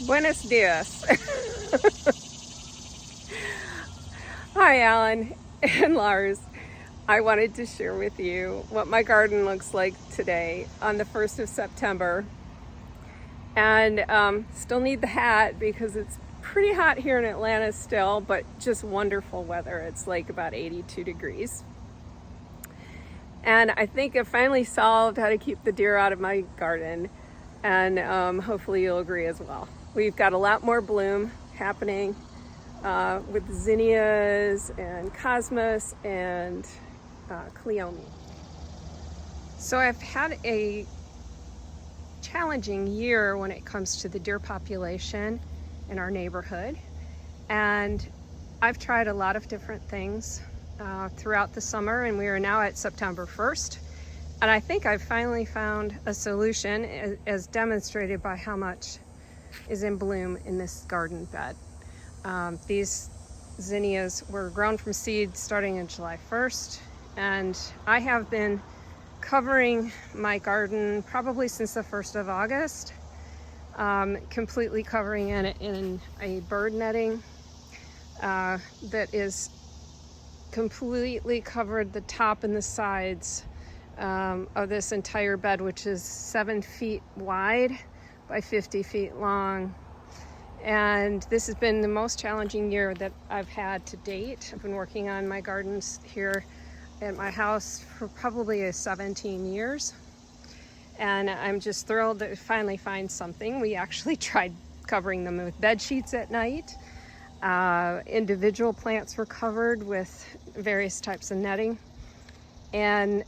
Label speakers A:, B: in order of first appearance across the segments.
A: Buenos dias. Hi, Alan and Lars. I wanted to share with you what my garden looks like today on the 1st of September. And still need the hat because it's pretty hot here in Atlanta still, but just wonderful weather. It's like about 82 degrees. And I think I finally solved how to keep the deer out of my garden. And hopefully you'll agree as well. We've got a lot more bloom happening with zinnias and cosmos and cleome. So I've had a challenging year when it comes to the deer population in our neighborhood. And I've tried a lot of different things throughout the summer, and we are now at September 1st. And I think I've finally found a solution as demonstrated by how much is in bloom in this garden bed. These zinnias were grown from seed starting on July 1st, and I have been covering my garden probably since the 1st of August, completely covering it in a bird netting that is completely covered the top and the sides of this entire bed, which is 7 feet wide by 50 feet long. And this has been the most challenging year that I've had to date. I've been working on my gardens here at my house for probably 17 years. And I'm just thrilled to finally find something. We actually tried covering them with bed sheets at night. Individual plants were covered with various types of netting. And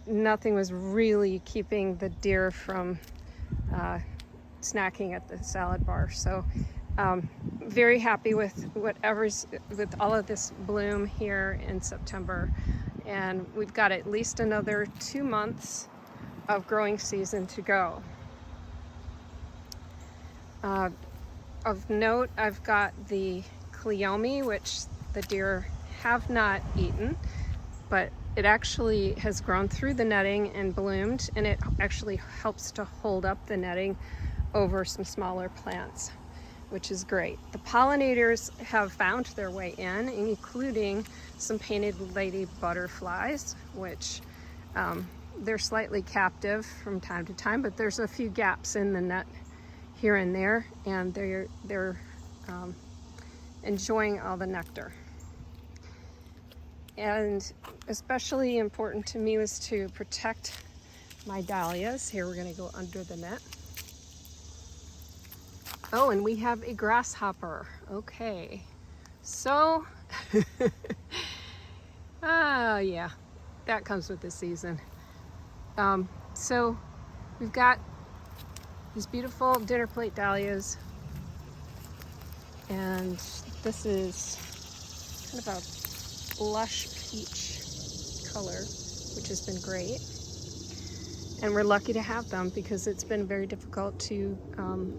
A: nothing was really keeping the deer from snacking at the salad bar. So very happy with with all of this bloom here in September. And we've got at least another 2 months of growing season to go. Of note, I've got the cleome, which the deer have not eaten, but it actually has grown through the netting and bloomed, and it actually helps to hold up the netting over some smaller plants, which is great. The pollinators have found their way in, including some painted lady butterflies, which they're slightly captive from time to time, but there's a few gaps in the net here and there, and they're enjoying all the nectar. And especially important to me was to protect my dahlias. Here we're going to go under the net. Oh, and we have a grasshopper. Okay, so yeah, that comes with the season. So we've got these beautiful dinner plate dahlias, and this is kind of a lush peach color, which has been great. And we're lucky to have them because it's been very difficult to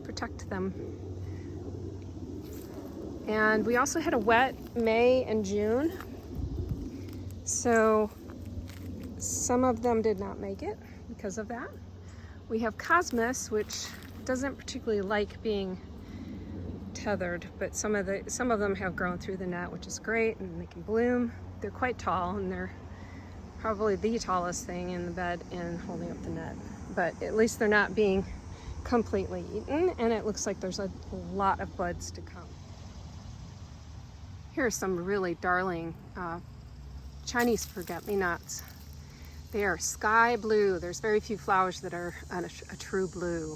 A: protect them. And we also had a wet May and June, so some of them did not make it because of that. We have cosmos, which doesn't particularly like being tethered, but some of them have grown through the net, which is great, and they can bloom. They're quite tall, and they're probably the tallest thing in the bed and holding up the net. But at least they're not being completely eaten, and it looks like there's a lot of buds to come. Here are some really darling Chinese forget-me-nots. They are sky blue. There's very few flowers that are a true blue.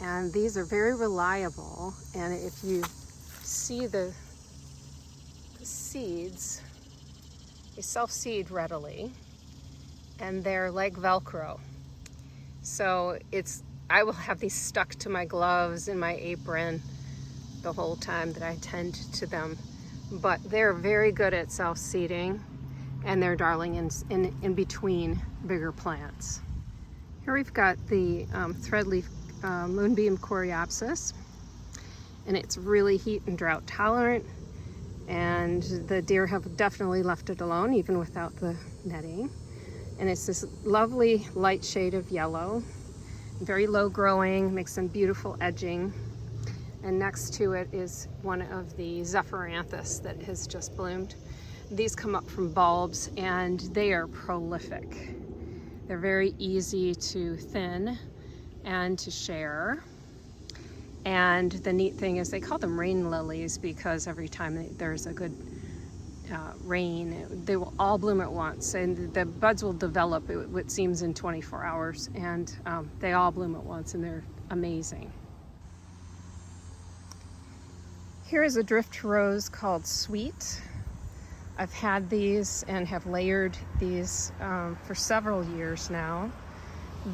A: And these are very reliable. And if you see the seeds, they self-seed readily. And they're like Velcro. So I will have these stuck to my gloves and my apron the whole time that I tend to them. But they're very good at self-seeding, and they're darling in between bigger plants. Here we've got the threadleaf moonbeam coreopsis, and it's really heat and drought tolerant, and the deer have definitely left it alone even without the netting. And it's this lovely light shade of yellow, very low growing, makes some beautiful edging. and next to it is one of the zephyranthus that has just bloomed. These come up from bulbs and they are prolific. They're very easy to thin and to share. And the neat thing is they call them rain lilies because every time there's a good rain, they will all bloom at once, and the buds will develop, it seems, in 24 hours, and they all bloom at once, and they're amazing. Here is a drift rose called Sweet. I've had these and have layered these for several years now.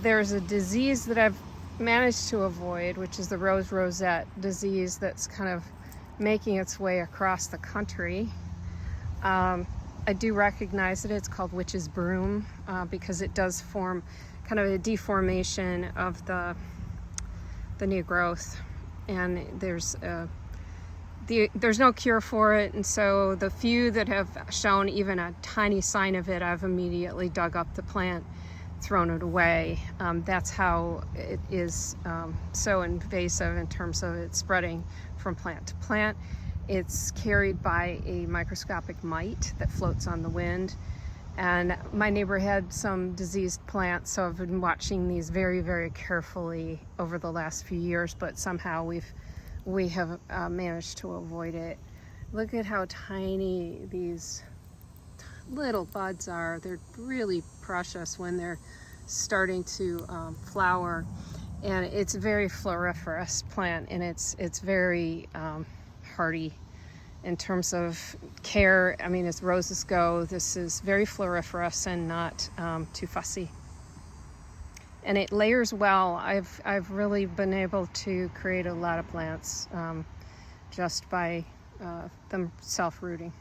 A: There's a disease that I've managed to avoid, which is the rose rosette disease that's kind of making its way across the country. I do recognize that it's called witch's broom because it does form kind of a deformation of the new growth, and there's no cure for it, and so the few that have shown even a tiny sign of it, I've immediately dug up the plant, thrown it away. That's how it is so invasive in terms of it spreading from plant to plant. It's carried by a microscopic mite that floats on the wind. And my neighbor had some diseased plants, so I've been watching these very, very carefully over the last few years, but somehow we have managed to avoid it. Look at how tiny these little buds are. They're really precious when they're starting to flower. And it's a very floriferous plant, and it's very hardy in terms of care. I mean, as roses go, this is very floriferous and not too fussy. And it layers well. I've really been able to create a lot of plants just by them self-rooting.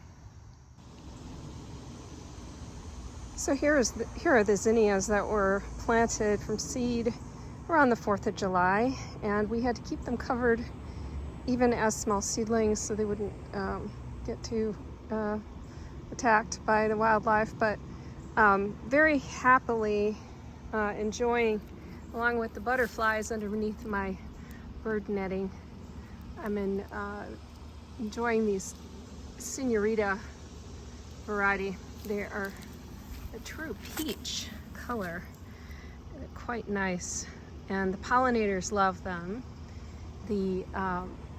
A: So here are the zinnias that were planted from seed around the 4th of July, and we had to keep them covered even as small seedlings so they wouldn't get too attacked by the wildlife, but very happily enjoying, along with the butterflies underneath my bird netting, I'm enjoying these senorita variety. They are a true peach color. They're quite nice, and the pollinators love them.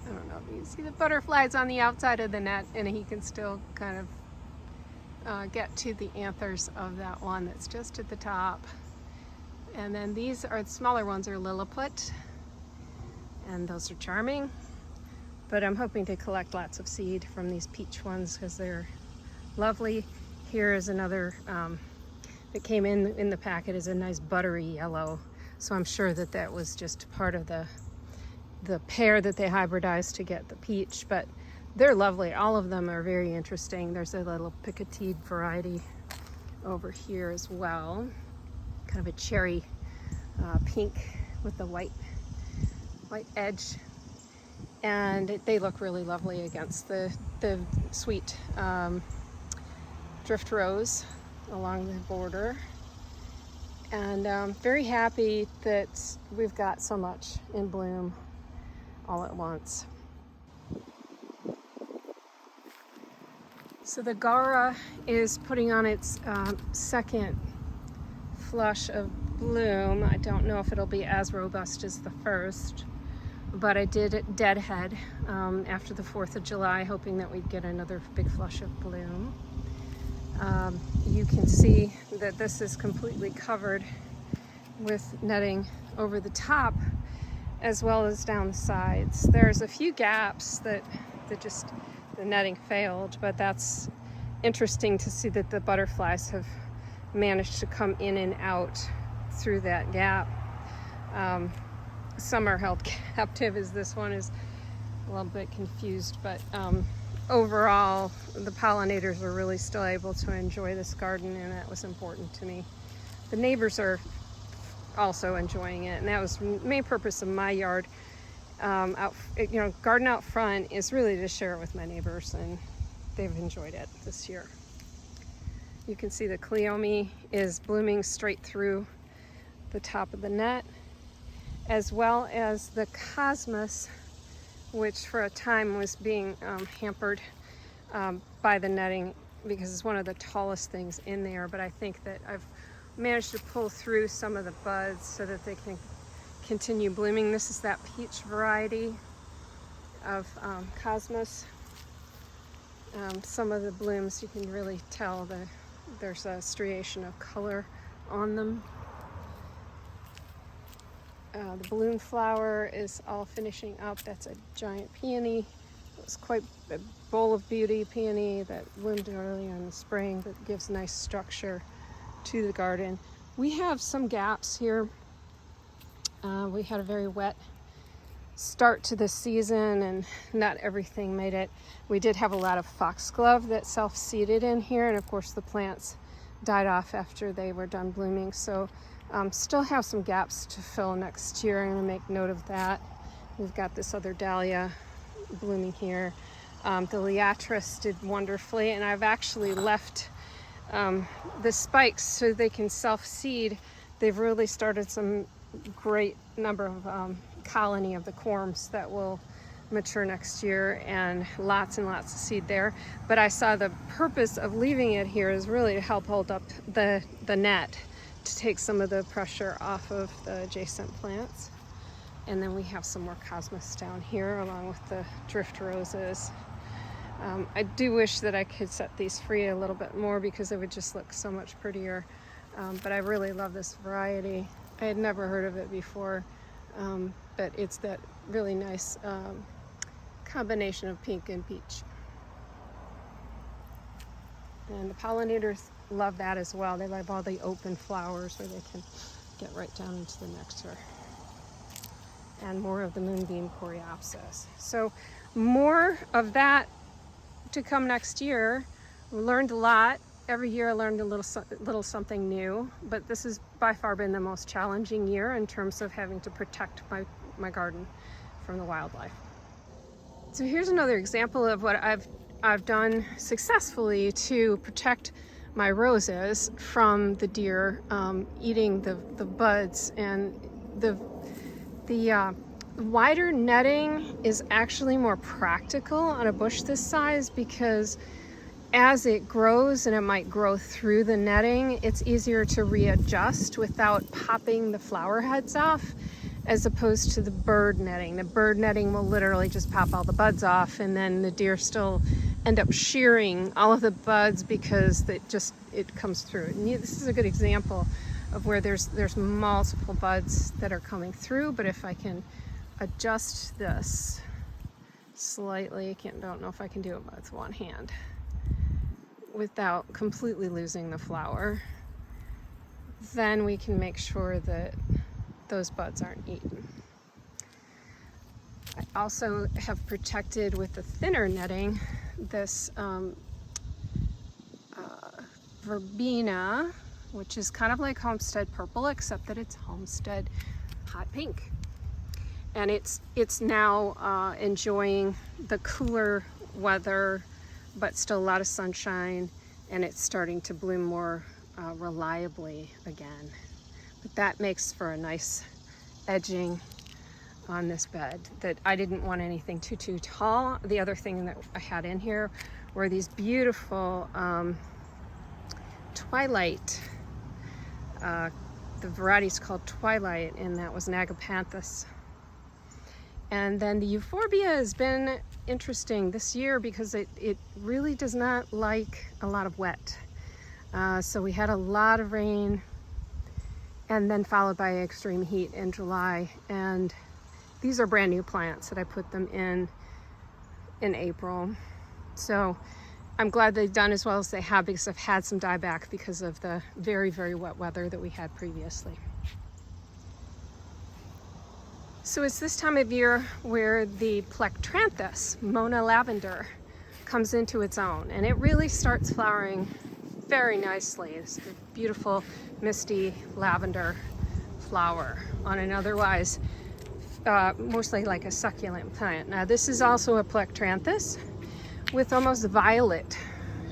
A: I don't know if you see the butterflies on the outside of the net, and he can still kind of get to the anthers of that one that's just at the top. And then these are the smaller ones, are Lilliput, and those are charming. But I'm hoping to collect lots of seed from these peach ones because they're lovely. Here is another that came in the packet, is a nice buttery yellow. So I'm sure that was just part of the pair that they hybridized to get the peach, but they're lovely. All of them are very interesting. There's a little picotide variety over here as well, kind of a cherry pink with the white edge, and they look really lovely against the sweet drift rose along the border. And I'm very happy that we've got so much in bloom all at once. So the Gara is putting on its second flush of bloom. I don't know if it'll be as robust as the first, but I did deadhead after the 4th of July, hoping that we'd get another big flush of bloom. You can see that this is completely covered with netting over the top as well as down the sides. There's a few gaps that just the netting failed, but that's interesting to see that the butterflies have managed to come in and out through that gap. Some are held captive, as this one is a little bit confused, but overall the pollinators are really still able to enjoy this garden, and that was important to me. The neighbors are also enjoying it, and that was the main purpose of my yard. Garden out front is really to share it with my neighbors, and they've enjoyed it this year. You can see the cleome is blooming straight through the top of the net, as well as the cosmos, which for a time was being hampered by the netting because it's one of the tallest things in there. But I think that I've managed to pull through some of the buds so that they can continue blooming. This is that peach variety of cosmos. Some of the blooms, you can really tell there's a striation of color on them. The balloon flower is all finishing up. That's a giant peony. It was quite a bowl of beauty peony that bloomed early in the spring that gives nice structure to the garden. We have some gaps here. We had a very wet start to the season and not everything made it. We did have a lot of foxglove that self-seeded in here, and of course the plants died off after they were done blooming. So still have some gaps to fill next year. I'm gonna make note of that. We've got this other dahlia blooming here. The liatris did wonderfully, and I've actually left the spikes so they can self-seed. They've really started some great number of colony of the corms that will mature next year, and lots of seed there. But I saw the purpose of leaving it here is really to help hold up the net, to take some of the pressure off of the adjacent plants. And then we have some more cosmos down here along with the drift roses. I do wish that I could set these free a little bit more because it would just look so much prettier. But I really love this variety. I had never heard of it before, but it's that really nice combination of pink and peach. And the pollinators love that as well. They love all the open flowers where they can get right down into the nectar. And more of the moonbeam coreopsis. So more of that to come next year. We learned a lot. Every year I learned a little something new, but this has by far been the most challenging year in terms of having to protect my garden from the wildlife. So here's another example of what I've done successfully to protect my roses from the deer eating the buds. And the wider netting is actually more practical on a bush this size because as it grows, and it might grow through the netting, it's easier to readjust without popping the flower heads off, as opposed to the bird netting. The bird netting will literally just pop all the buds off, and then the deer still end up shearing all of the buds because it comes through. And this is a good example of where there's multiple buds that are coming through, but if I can adjust this slightly, don't know if I can do it with one hand, without completely losing the flower, then we can make sure that those buds aren't eaten. I also have protected with the thinner netting this verbena, which is kind of like homestead purple, except that it's homestead hot pink. And it's now enjoying the cooler weather, but still a lot of sunshine, and it's starting to bloom more reliably again. But that makes for a nice edging on this bed that I didn't want anything too tall. The other thing that I had in here were these beautiful twilight. The variety's called Twilight, and that was an agapanthus. And then the euphorbia has been interesting this year because it really does not like a lot of wet. So we had a lot of rain and then followed by extreme heat in July. And these are brand new plants that I put them in April. So I'm glad they've done as well as they have because I've had some dieback because of the very, very wet weather that we had previously. So it's this time of year where the plectranthus, Mona lavender, comes into its own, and it really starts flowering very nicely. It's a beautiful misty lavender flower on an otherwise mostly like a succulent plant. Now this is also a plectranthus with almost violet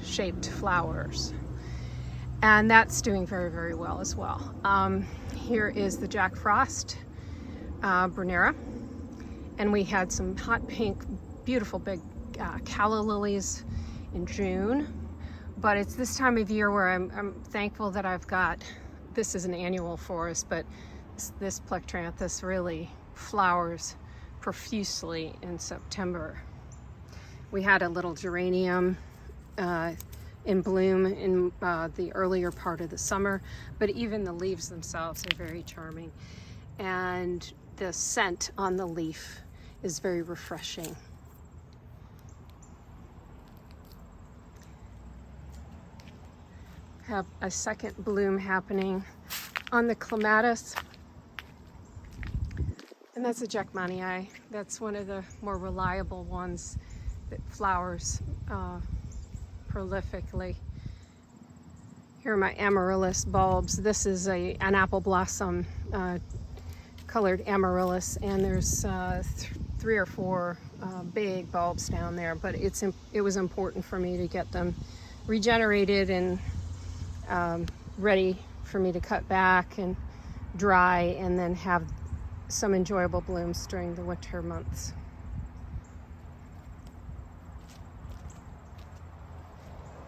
A: shaped flowers, and that's doing very, very well as well. Here is the Jack Frost Brunera, And we had some hot pink, beautiful big calla lilies in June. But it's this time of year where I'm thankful that I've got, this is an annual forest, but this Plectranthus really flowers profusely in September. We had a little geranium in bloom in the earlier part of the summer, but even the leaves themselves are very charming. And the scent on the leaf is very refreshing. Have a second bloom happening on the clematis, and that's a Jackmanii. That's one of the more reliable ones that flowers prolifically. Here are my amaryllis bulbs. This is an apple blossom colored amaryllis, and there's 3 or 4 big bulbs down there, but it was important for me to get them regenerated and ready for me to cut back and dry, and then have some enjoyable blooms during the winter months.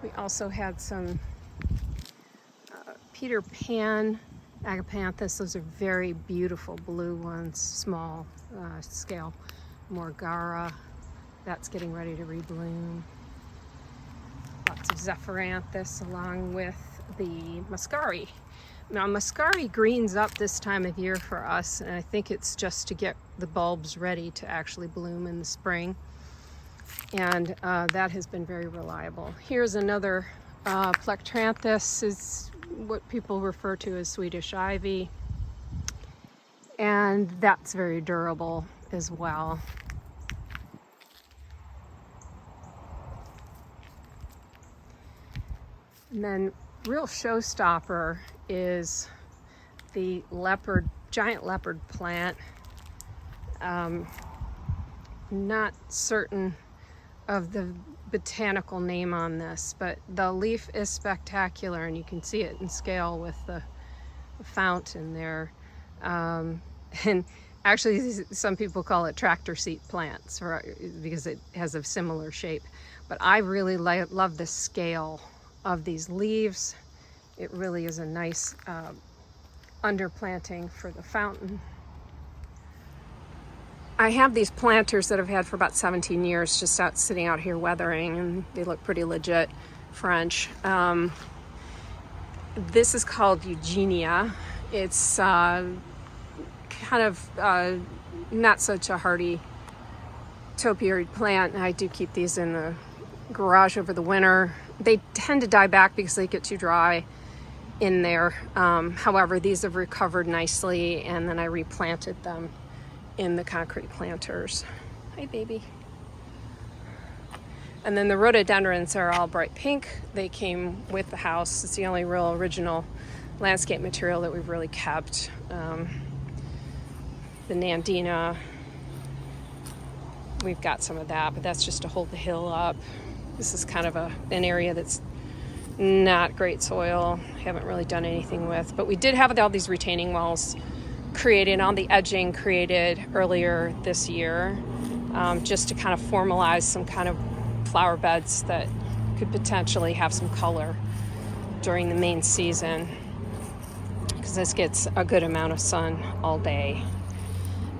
A: We also had some Peter Pan agapanthus. Those are very beautiful blue ones, small scale. Morgara, that's getting ready to rebloom. Lots of Zephyranthus along with the Muscari. Now Muscari greens up this time of year for us, and I think it's just to get the bulbs ready to actually bloom in the spring. And that has been very reliable. Here's another Plectranthus, is what people refer to as Swedish ivy, and that's very durable as well. And then real showstopper is the giant leopard plant. Not certain of the botanical name on this, but the leaf is spectacular, and you can see it in scale with the fountain there. And actually, some people call it tractor seat plants because it has a similar shape. But I really love the scale of these leaves. It really is a nice underplanting for the fountain. I have these planters that I've had for about 17 years, just sitting out here weathering, and they look pretty legit French. This is called Eugenia. It's kind of not such a hardy topiary plant. I do keep these in the garage over the winter. They tend to die back because they get too dry in there. However, these have recovered nicely, and then I replanted them in the concrete planters. Hi, baby. And then the rhododendrons are all bright pink. They came with the house. It's the only real original landscape material that we've really kept. The Nandina, we've got some of that, but that's just to hold the hill up. This is kind of an area that's not great soil, haven't really done anything with, but we did have all these retaining walls created on the edging, created earlier this year, just to kind of formalize some kind of flower beds that could potentially have some color during the main season, because this gets a good amount of sun all day.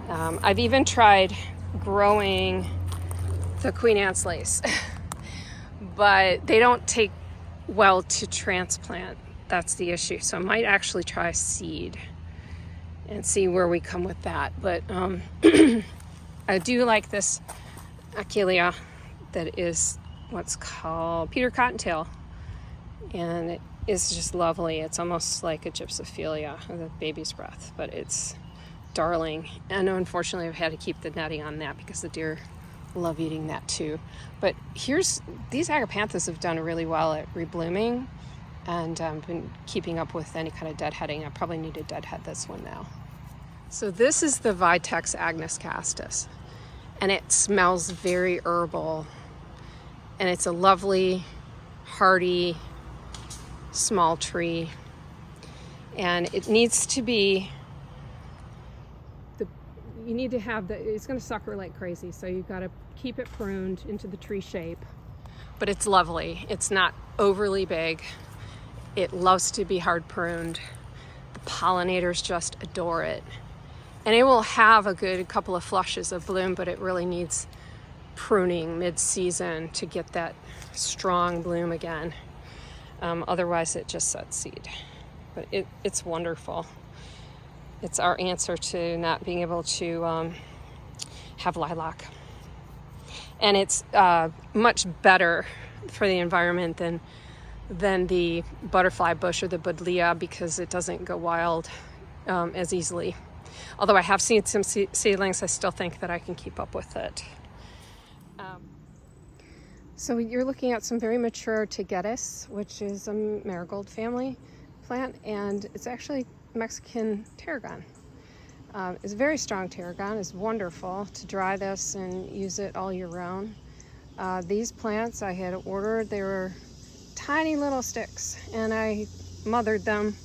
A: I've even tried growing the Queen Anne's lace, but they don't take well to transplant. That's the issue. So I might actually try seed and see where we come with that. But I do like this Achillea that is what's called Peter Cottontail, and it is just lovely. It's almost like a Gypsophilia, the baby's breath, but it's darling. And unfortunately I've had to keep the netting on that because the deer love eating that too. But these agapanthus have done really well at reblooming, and I've been keeping up with any kind of deadheading. I probably need to deadhead this one now. So this is the Vitex Agnus castus, and it smells very herbal, and it's a lovely, hardy, small tree, and it needs to be you need to have it's going to sucker like crazy, so you've got to keep it pruned into the tree shape. But it's lovely. It's not overly big. It loves to be hard pruned. The pollinators just adore it. And it will have a good couple of flushes of bloom, but it really needs pruning mid-season to get that strong bloom again. Otherwise it just sets seed. But it's wonderful. It's our answer to not being able to have lilac. And it's much better for the environment than the butterfly bush or the buddleia, because it doesn't go wild as easily. Although I have seen some seedlings, I still think that I can keep up with it. So you're looking at some very mature tagetes, which is a marigold family plant, and it's actually Mexican tarragon. It's a very strong tarragon. It's wonderful to dry this and use it all year round. These plants I had ordered, they were tiny little sticks, and I mothered them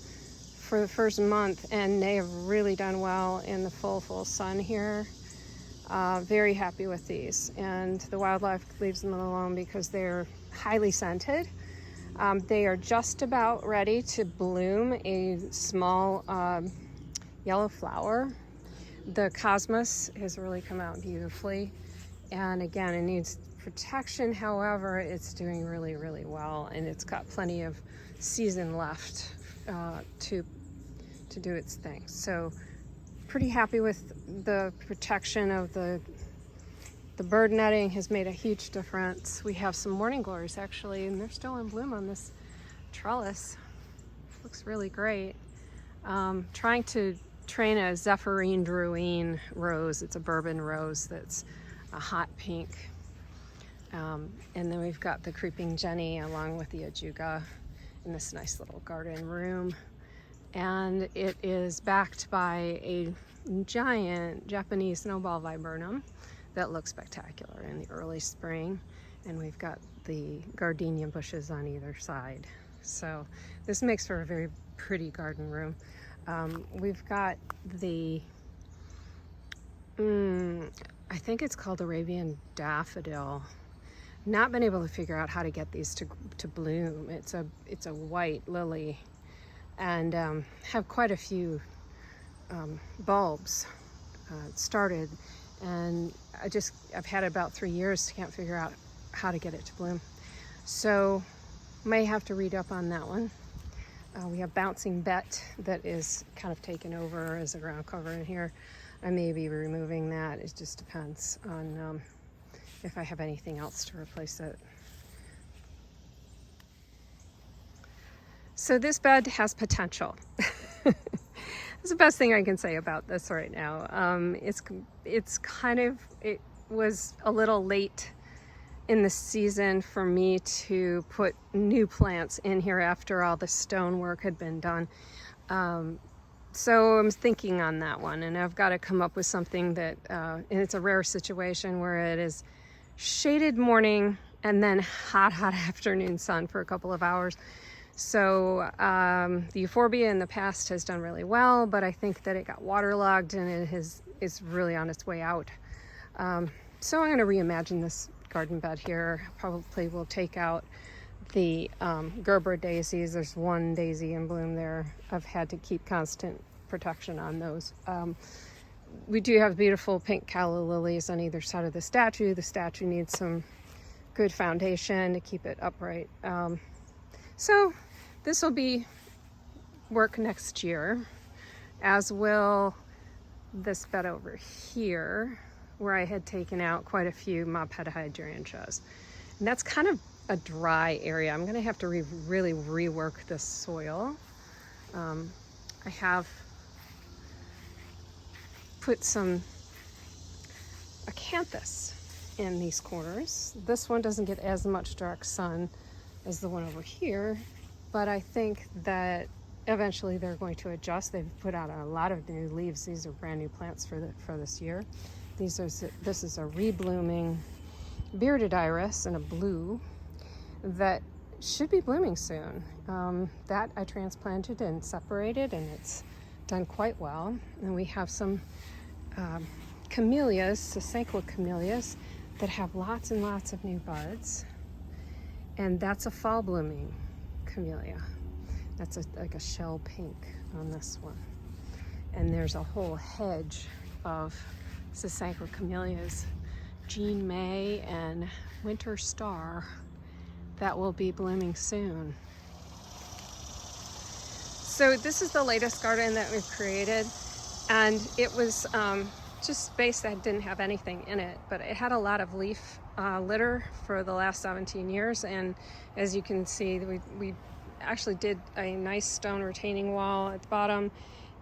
A: for the first month, and they have really done well in the full sun here. Very happy with these, and the wildlife leaves them alone because they're highly scented. They are just about ready to bloom a small yellow flower. The cosmos has really come out beautifully, and again, it needs protection. However, it's doing really, really well, and it's got plenty of season left to do its thing. So pretty happy with the protection of the bird netting. Has made a huge difference. We have some morning glories actually, and they're still in bloom on this trellis. Looks really great. Trying to train a Zephyrine Druine rose. It's a bourbon rose that's a hot pink. And then we've got the creeping Jenny along with the ajuga in this nice little garden room. And it is backed by a giant Japanese snowball viburnum that looks spectacular in the early spring. And we've got the gardenia bushes on either side. So this makes for a very pretty garden room. We've got the, I think it's called Arabian daffodil. Not been able to figure out how to get these to bloom. It's a white lily, and have quite a few bulbs started, and I've had it about 3 years, can't figure out how to get it to bloom. So may have to read up on that one. We have Bouncing Bet that is kind of taken over as a ground cover in here. I may be removing that. It just depends on if I have anything else to replace it. So this bed has potential. That's the best thing I can say about this right now. It was a little late in the season for me to put new plants in here after all the stone work had been done. So I'm thinking on that one, and I've got to come up with something that, and it's a rare situation where it is shaded morning and then hot afternoon sun for a couple of hours. So the euphorbia in the past has done really well, but I think that it got waterlogged and it's really on its way out. So I'm going to reimagine this garden bed here. Probably will take out the Gerber daisies. There's one daisy in bloom there. I've had to keep constant protection on those. We do have beautiful pink calla lilies on either side of the statue. The statue needs some good foundation to keep it upright. So this will be work next year, as will this bed over here, where I had taken out quite a few moped hydrangeas. And that's kind of a dry area. I'm gonna have to really rework this soil. I have put some acanthus in these corners. This one doesn't get as much direct sun as the one over here, but I think that eventually they're going to adjust. They've put out a lot of new leaves. These are brand new plants for this year. This is a reblooming bearded iris in a blue that should be blooming soon. That I transplanted and separated, and it's done quite well. And we have some camellias, Sasanqua camellias, that have lots and lots of new buds. And that's a fall blooming camellia. That's like a shell pink on this one. And there's a whole hedge of Sasanqua camellias, Jean May and Winter Star, that will be blooming soon. So this is the latest garden that we've created, and it was just space that didn't have anything in it, but it had a lot of leaf litter for the last 17 years. And as you can see, we actually did a nice stone retaining wall at the bottom,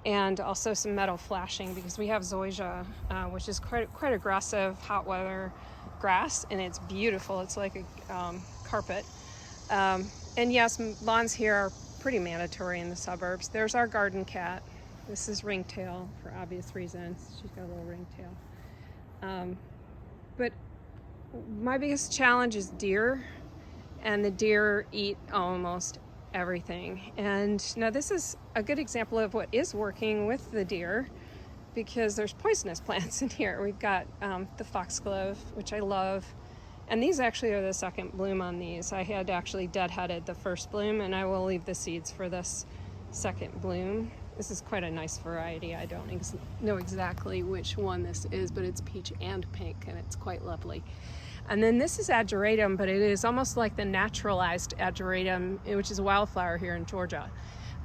A: and also some metal flashing, because we have zoysia, which is quite aggressive hot weather grass, and it's beautiful. It's like a carpet. And yes, lawns here are pretty mandatory in the suburbs. There's our garden cat. This is Ringtail for obvious reasons. She's got a little ringtail. But my biggest challenge is deer, and the deer eat almost everything. And now this is a good example of what is working with the deer, because there's poisonous plants in here. We've got the foxglove, which I love. And these actually are the second bloom on these. I had actually deadheaded the first bloom, and I will leave the seeds for this second bloom. This is quite a nice variety. I don't know exactly which one this is, but it's peach and pink, and it's quite lovely. And then this is ageratum, but it is almost like the naturalized ageratum, which is a wildflower here in Georgia.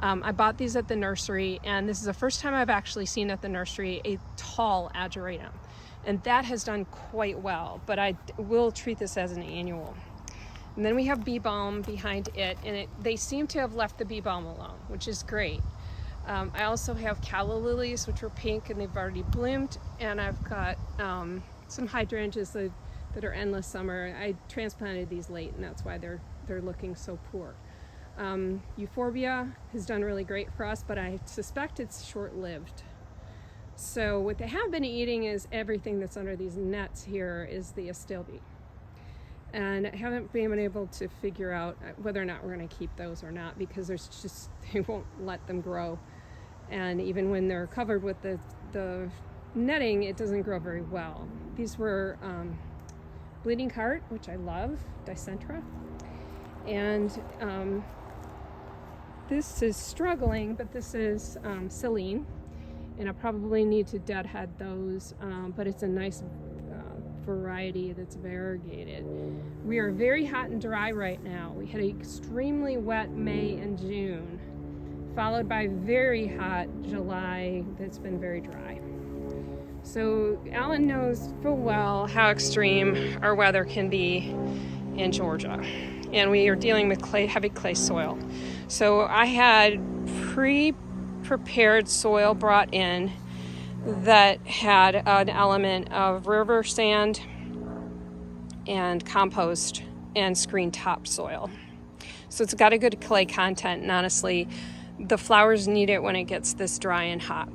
A: I bought these at the nursery, and this is the first time I've actually seen at the nursery a tall ageratum. And that has done quite well, but I will treat this as an annual. And then we have bee balm behind it, and they seem to have left the bee balm alone, which is great. I also have calla lilies, which are pink, and they've already bloomed. And I've got some hydrangeas that are endless summer. I transplanted these late, and that's why they're looking so poor. Euphorbia has done really great for us, but I suspect it's short-lived. So what they have been eating is everything that's under these nets here is the astilbe. And I haven't been able to figure out whether or not we're going to keep those or not, because they won't let them grow. And even when they're covered with the netting, it doesn't grow very well. These were bleeding heart, which I love, Dicentra. And this is struggling, but this is Celine. And I probably need to deadhead those, but it's a nice variety that's variegated. We are very hot and dry right now. We had an extremely wet May and June, followed by very hot July that's been very dry. So Alan knows full well how extreme our weather can be in Georgia. And we are dealing with heavy clay soil. So I had prepared soil brought in that had an element of river sand and compost and screen top soil. So it's got a good clay content, and honestly, the flowers need it when it gets this dry and hot.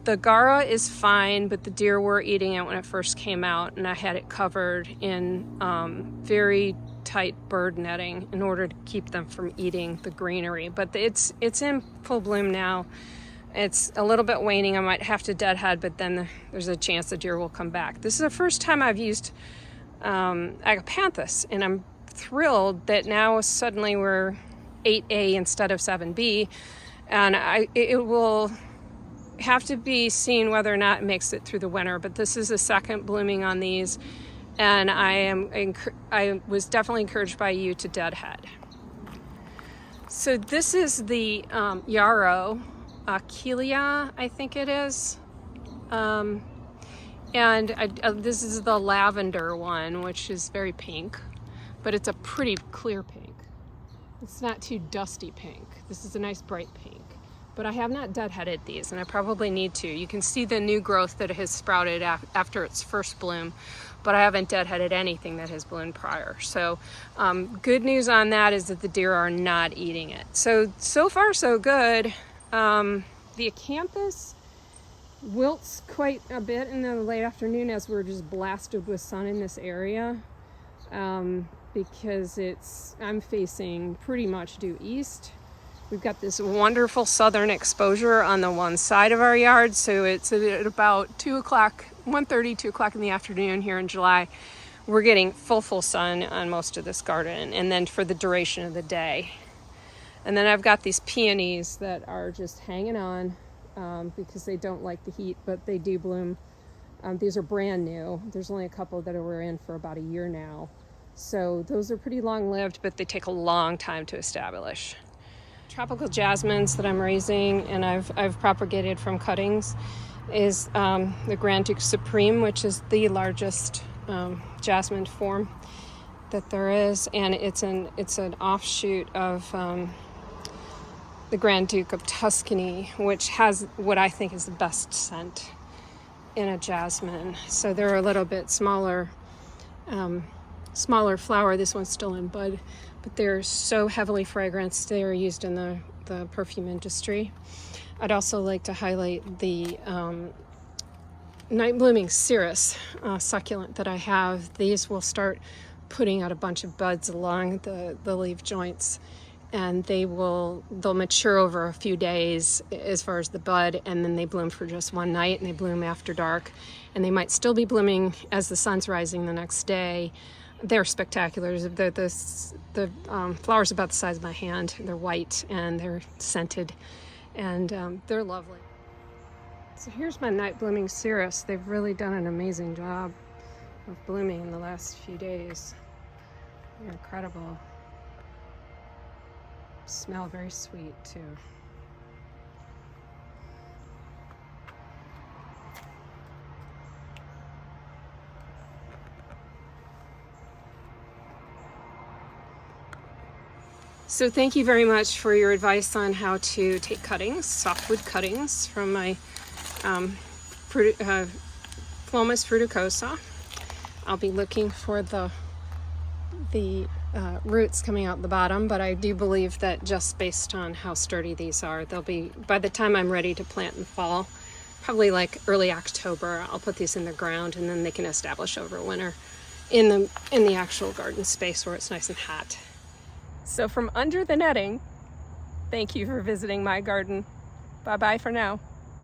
A: The Gara is fine, but the deer were eating it when it first came out, and I had it covered in very tight bird netting in order to keep them from eating the greenery. But it's in full bloom now. It's a little bit waning. I might have to deadhead, but then there's a chance the deer will come back. This is the first time I've used agapanthus, and I'm thrilled that now suddenly we're 8A instead of 7B, and it will have to be seen whether or not it makes it through the winter. But this is the second blooming on these, and I was definitely encouraged by you to deadhead. So this is the yarrow, Achillea, I think it is. This is the lavender one, which is very pink, but it's a pretty clear pink. It's not too dusty pink. This is a nice bright pink. But I have not deadheaded these, and I probably need to. You can see the new growth that has sprouted after its first bloom, but I haven't deadheaded anything that has bloomed prior. So good news on that is that the deer are not eating it. So far so good. The acanthus wilts quite a bit in the late afternoon as we're just blasted with sun in this area, because I'm facing pretty much due east. We've got this wonderful southern exposure on the one side of our yard, so it's at about 2 o'clock 1:30, 2 o'clock in the afternoon here in July, we're getting full sun on most of this garden, and then for the duration of the day. And then I've got these peonies that are just hanging on because they don't like the heat, but they do bloom. These are brand new. There's only a couple that were in for about a year now. So those are pretty long-lived, but they take a long time to establish. Tropical jasmines that I'm raising and I've propagated from cuttings is the Grand Duke Supreme, which is the largest jasmine form that there is, and it's an offshoot of the Grand Duke of Tuscany, which has what I think is the best scent in a jasmine. So they're a little bit smaller flower. This one's still in bud, but they're so heavily fragranced. They are used in the perfume industry. I'd also like to highlight the night blooming cirrus succulent that I have. These will start putting out a bunch of buds along the leaf joints, and they'll mature over a few days as far as the bud, and then they bloom for just one night, and they bloom after dark, and they might still be blooming as the sun's rising the next day. They're spectacular. The flowers about the size of my hand. They're white and they're scented, and they're lovely. So here's my night blooming cirrus. They've really done an amazing job of blooming in the last few days. They're incredible. Smell very sweet too. So thank you very much for your advice on how to take cuttings, softwood cuttings from my Phlomis fruticosa. I'll be looking for the roots coming out the bottom, but I do believe that just based on how sturdy these are, they'll be, by the time I'm ready to plant in the fall, probably like early October, I'll put these in the ground, and then they can establish over winter in the actual garden space where it's nice and hot. So from under the netting, thank you for visiting my garden. Bye-bye for now.